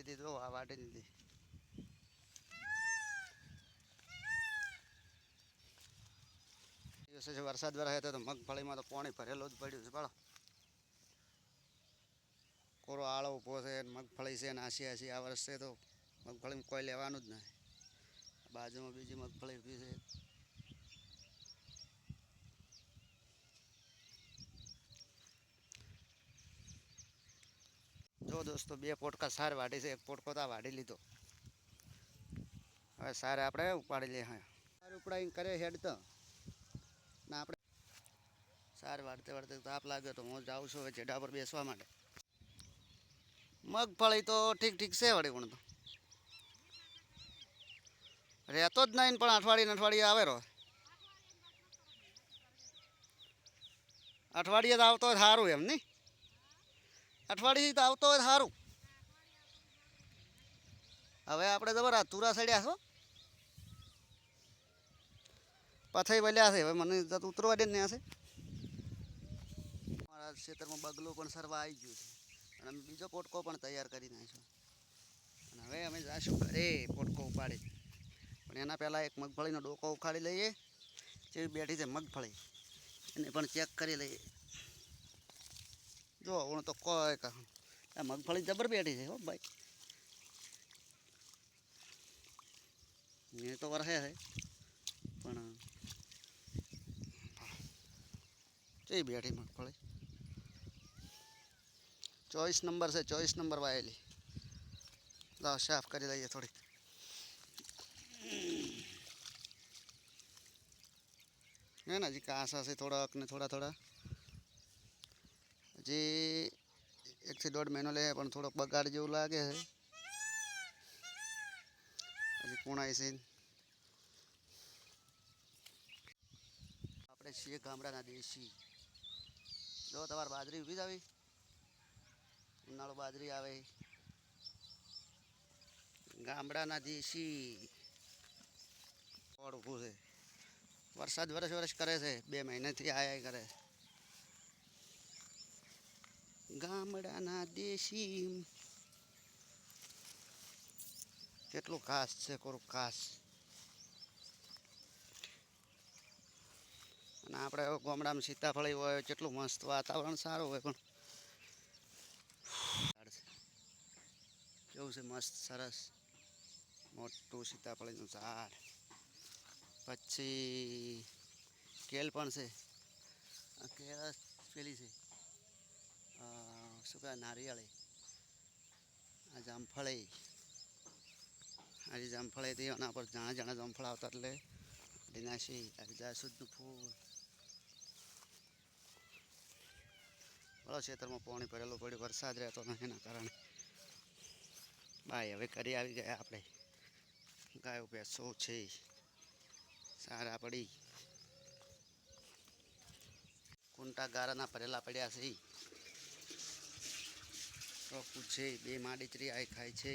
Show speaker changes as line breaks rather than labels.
લીધી તો આ વાટી લીધી. દિવસે વરસાદ વરસે તો મગફળીમાં તો પાણી ભરેલું જ પડ્યું છે. ભાળો કોરો આળો ઊભો છે, મગફળી છે ને આસી આ વર્ષે તો મગફળીમાં કોઈ લેવાનું જ નહીં. બાજુમાં બીજી મગફળી ઊભી છે. જો દોસ્તો બે પોટકા સાર વાઢી છે, એક પોટકો તો વાઢી લીધો. હવે સારે આપણે ઉપાડી લઈએ. હા સાર ઉપડાઈને કરે હેડ તો ના આપણે સાર વાળતે વાળતે તાપ લાગ્યો તો હું જાઉં છું હવે જેડા પર બેસવા માટે. મગફળી તો ઠીક છે વળી, પણ તો રહેતો જ નહીં, પણ અઠવાડિયે આવે રહો. અઠવાડિયે તો આવતો હોય સારું એમ નહીં, અઠવાડિયે તો આવતો હોય સારું. હવે આપણે જબર તુરા સડ્યા છો, પથઈ વળ્યા છે. હવે મને ઉતરવા દે ને હશે. મારા ખેતરમાં બગલો પણ સરવા આવી ગયું છે અને અમે બીજો પોટકો પણ તૈયાર કરી નાખ્યો. અને હવે અમે જઈશું ઘરે પોટકો ઉપાડી, પણ એના પહેલાં એક મગફળીનો ડોકો ઉખાડી લઈએ. જેવી બેઠી છે મગફળી એને પણ ચેક કરી લઈએ. જો હું તો કોઈ આ મગફળી જબર બેઠી છે હો ભાઈ. એ તો વરસે છે પણ કઈ બેઠી મગફળી 24 નંબર છે, 24 નંબર વાયેલી. લાવ સાફ કરી લઈએ થોડીક. હે ને હજી કાંસા છે થોડાક ને થોડા હજી 1 થી 1.5 મહિનો લે, પણ થોડોક બગાડ જેવું લાગે છે. હજી પૂણાય છે. આપણે છીએ ગામડાના દેશી. જો તમારે બાજરી ઊભી જ આવી, ઉનાળો બાજરી આવે. ગામડાના દેશી ફળ ઊભું છે. વરસાદ વરસ કરે છે, 2 મહિનાથી આયા કરે. ગામડાના દેશી કેટલું ઘાસ છે, કોરું ઘાસ. અને આપણે ગામડામાં સીતાફળી હોય, કેટલું મસ્ત વાતાવરણ સારું હોય, પણ કેવું છે મસ્ત સરસ મોટું સીતાફળીનું ઝાડ. પછી કેલ પણ છે. આ કેળ પેલી છે શું કહેવાય નારિયેળી. આ જામફળી, આ જામફળીથી એના પર જાણા જામફળ આવતા એટલે ડીનાસી આ જાસૂદનું ફૂલ. બળો ખેતરમાં પાણી ભરેલું પડ્યું, વરસાદ રહેતો નથી એના કારણે. ભાઈ હવે કરી આવી ગયા આપણે. ગાયો ભેંસો છે, સારા પડી. કુંટા ગારાના ભરેલા પડ્યા છે. રોકું છે, 2 માડીચરી આઈ ખાય છે.